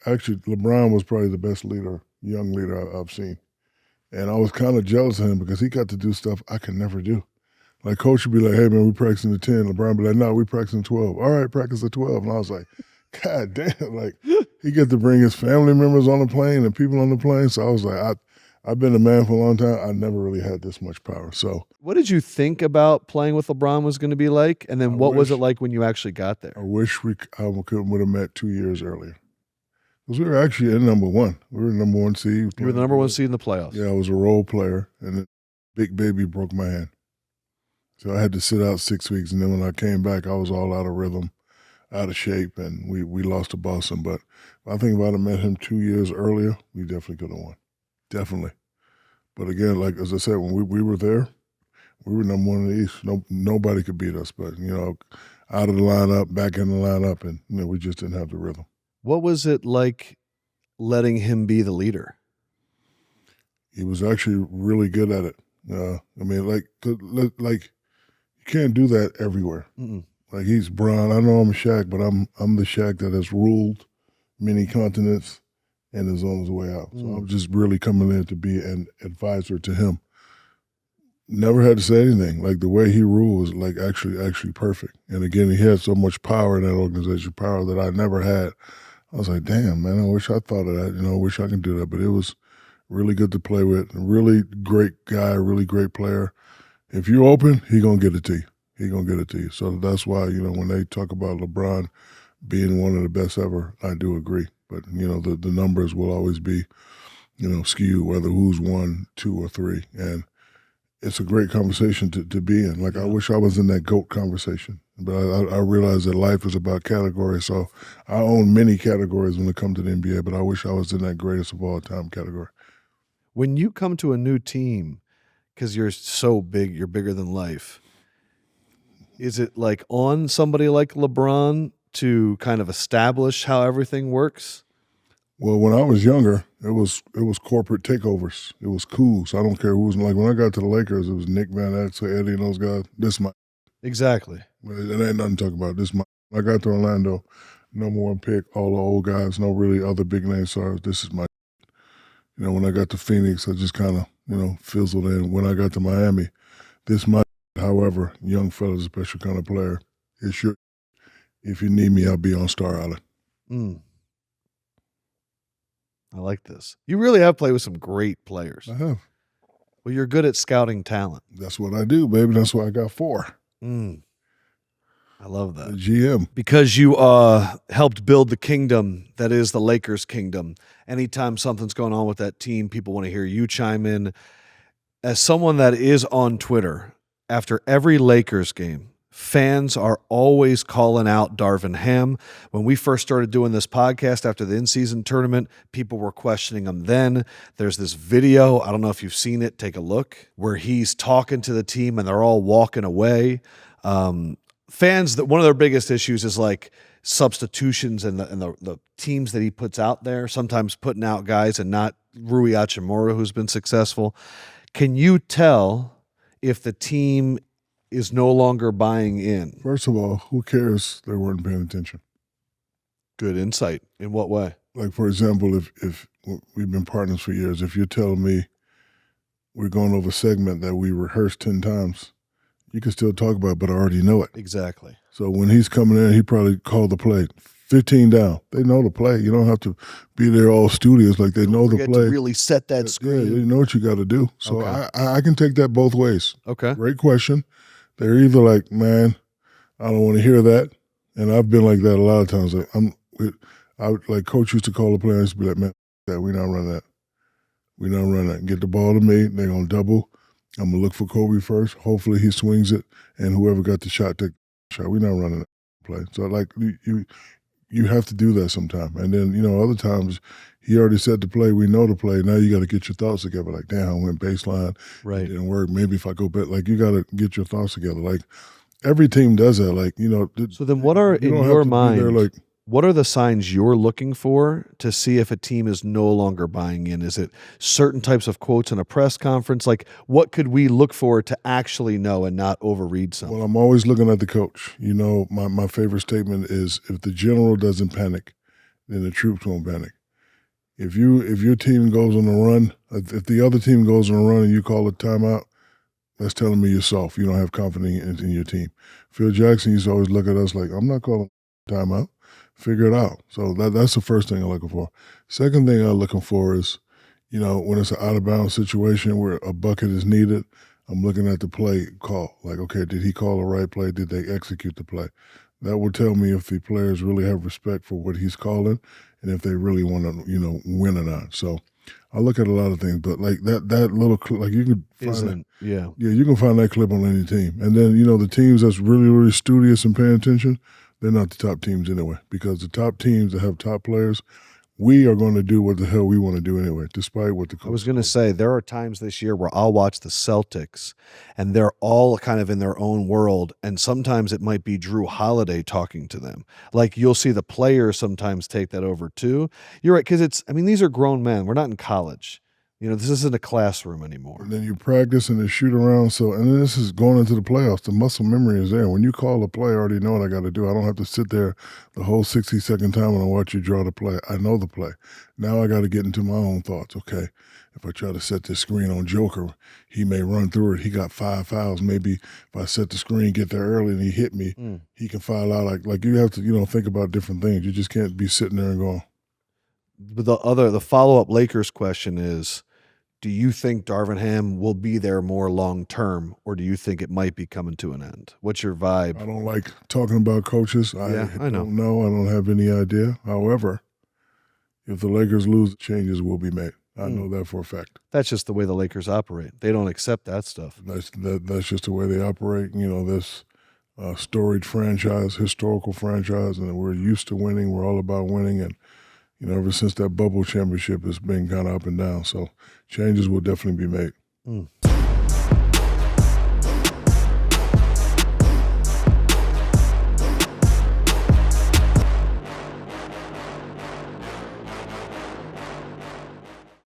actually, LeBron was probably the best young leader I've seen. And I was kind of jealous of him because he got to do stuff I could never do. Like, coach would be like, hey, man, we practicing the 10. LeBron would be like, no, we practicing 12. All right, practice the 12. And I was like, God damn, like, he get to bring his family members on the plane and people on the plane. So I was like, I've been a man for a long time. I never really had this much power. So what did you think about playing with LeBron was going to be like? And then what was it like when you actually got there? I wish would have met 2 years earlier. Because we were actually in number one. We were number one seed. You were the number one seed in the playoffs. Yeah, I was a role player, and then Big Baby broke my hand. So I had to sit out 6 weeks, and then when I came back, I was all out of rhythm, out of shape, and we lost to Boston. But I think if I'd have met him 2 years earlier, we definitely could have won. Definitely. But again, like as I said, when we were there, we were number one in the East. Nobody could beat us. But, out of the lineup, back in the lineup, and we just didn't have the rhythm. What was it like letting him be the leader? He was actually really good at it. Like you can't do that everywhere. Mm-mm. Like he's Bron. I know I'm Shaq, but I'm the Shaq that has ruled many continents and is on his way out. So I'm just really coming in to be an advisor to him. Never had to say anything. Like the way he ruled was like actually perfect. And again, he had so much power in that organization, power that I never had. I was like, damn, man, I wish I thought of that. I wish I could do that. But it was really good to play with. A really great guy, really great player. If you're open, he going to get it to you. He going to get it to you. So that's why, when they talk about LeBron being one of the best ever, I do agree. But, the numbers will always be, skewed, whether who's 1, 2, or 3. And it's a great conversation to be in. Like, I wish I was in that GOAT conversation. But I realize that life is about categories. So I own many categories when it comes to the NBA, but I wish I was in that greatest of all time category. When you come to a new team, because you're so big, you're bigger than life, is it like on somebody like LeBron to kind of establish how everything works? Well, when I was younger, it was corporate takeovers. It was cool. So I don't care who was like when I got to the Lakers, it was Nick Van Exel, Eddie, and those guys. This my exactly. It ain't nothing to talk about. This my. I got to Orlando, number one pick, all the old guys, no really other big name stars. This is my. When I got to Phoenix, I just kind of fizzled in. When I got to Miami, this my. However, young fella's a special kind of player. It's your. If you need me, I'll be on Star Island. I like this. You really have played with some great players. I have. Well, you're good at scouting talent. That's what I do, baby. That's why I got 4. I love that. The GM. Because you helped build the kingdom that is the Lakers kingdom. Anytime something's going on with that team, people want to hear you chime in. As someone that is on Twitter, after every Lakers game, fans are always calling out Darvin Ham. When we first started doing this podcast after the in-season tournament, people were questioning him then. There's this video, I don't know if you've seen it, take a look, where he's talking to the team and they're all walking away. Fans, one of their biggest issues is like substitutions and the teams that he puts out there, sometimes putting out guys and not Rui Hachimura, who's been successful. Can you tell if the team is no longer buying in? First of all, who cares they weren't paying attention? Good insight. In what way? Like, for example, if we've been partners for years, if you're telling me we're going over a segment that we rehearsed 10 times, you can still talk about it, but I already know it. Exactly. So when he's coming in, he probably called the play. 15 down. They know the play. You don't have to be there all studious. Like they know the play. To really set that screen. Yeah, you know what you got to do. So okay. I can take that both ways. Okay. Great question. They're either like, man, I don't want to hear that. And I've been like that a lot of times. Like coach used to call the player and used to be like, man, we're not running that. We're not running that. Get the ball to me. They're going to double. I'm going to look for Kobe first. Hopefully he swings it. And whoever got the shot, take the shot. We're not running that play. So like you have to do that sometime. And then, other times he already said the play. We know the play. Now you got to get your thoughts together. Like, damn, I went baseline. Right. It didn't work. Maybe if I go back, like you got to get your thoughts together. Like every team does that. Like, So then what are, in your mind, what are the signs you're looking for to see if a team is no longer buying in? Is it certain types of quotes in a press conference? Like what could we look for to actually know and not overread something? Well, I'm always looking at the coach. My favorite statement is if the general doesn't panic then the troops won't panic. If your team goes on a run, if the other team goes on a run and you call a timeout, that's telling me you're soft. You don't have confidence in your team. Phil Jackson used to always look at us like, I'm not calling timeout. Figure it out. So that's the first thing I'm looking for. Second thing I'm looking for is, when it's an out-of-bounds situation where a bucket is needed, I'm looking at the play call. Like, okay, did he call the right play? Did they execute the play? That will tell me if the players really have respect for what he's calling and if they really want to, win or not. So I look at a lot of things, but like that little like you can find you can find that clip on any team. And then the teams that's really really studious and paying attention, they're not the top teams anyway, because the top teams that have top players, we are going to do what the hell we want to do anyway, despite what the coach. I was going to say, there are times this year where I'll watch the Celtics and they're all kind of in their own world. And sometimes it might be Drew Holiday talking to them. Like you'll see the players sometimes take that over too. You're right. Cause these are grown men. We're not in college. This isn't a classroom anymore. And then you practice and then shoot around. So, and then this is going into the playoffs. The muscle memory is there. When you call a play, I already know what I got to do. I don't have to sit there the whole 60-second time when I watch you draw the play. I know the play. Now I got to get into my own thoughts. Okay, if I try to set this screen on Joker, he may run through it. He got 5 fouls. Maybe if I set the screen, get there early, and he hit me, he can foul out. Like you have to, think about different things. You just can't be sitting there and going. But the follow-up Lakers question is, do you think Darvin Ham will be there more long-term, or do you think it might be coming to an end? What's your vibe? I don't like talking about coaches. I know. Don't know. I don't have any idea. However, if the Lakers lose, changes will be made. I know that for a fact. That's just the way the Lakers operate. They don't accept that stuff. That's just the way they operate. This storied franchise, historical franchise, and we're used to winning. We're all about winning, and ever since that bubble championship, it's been kind of up and down. So changes will definitely be made.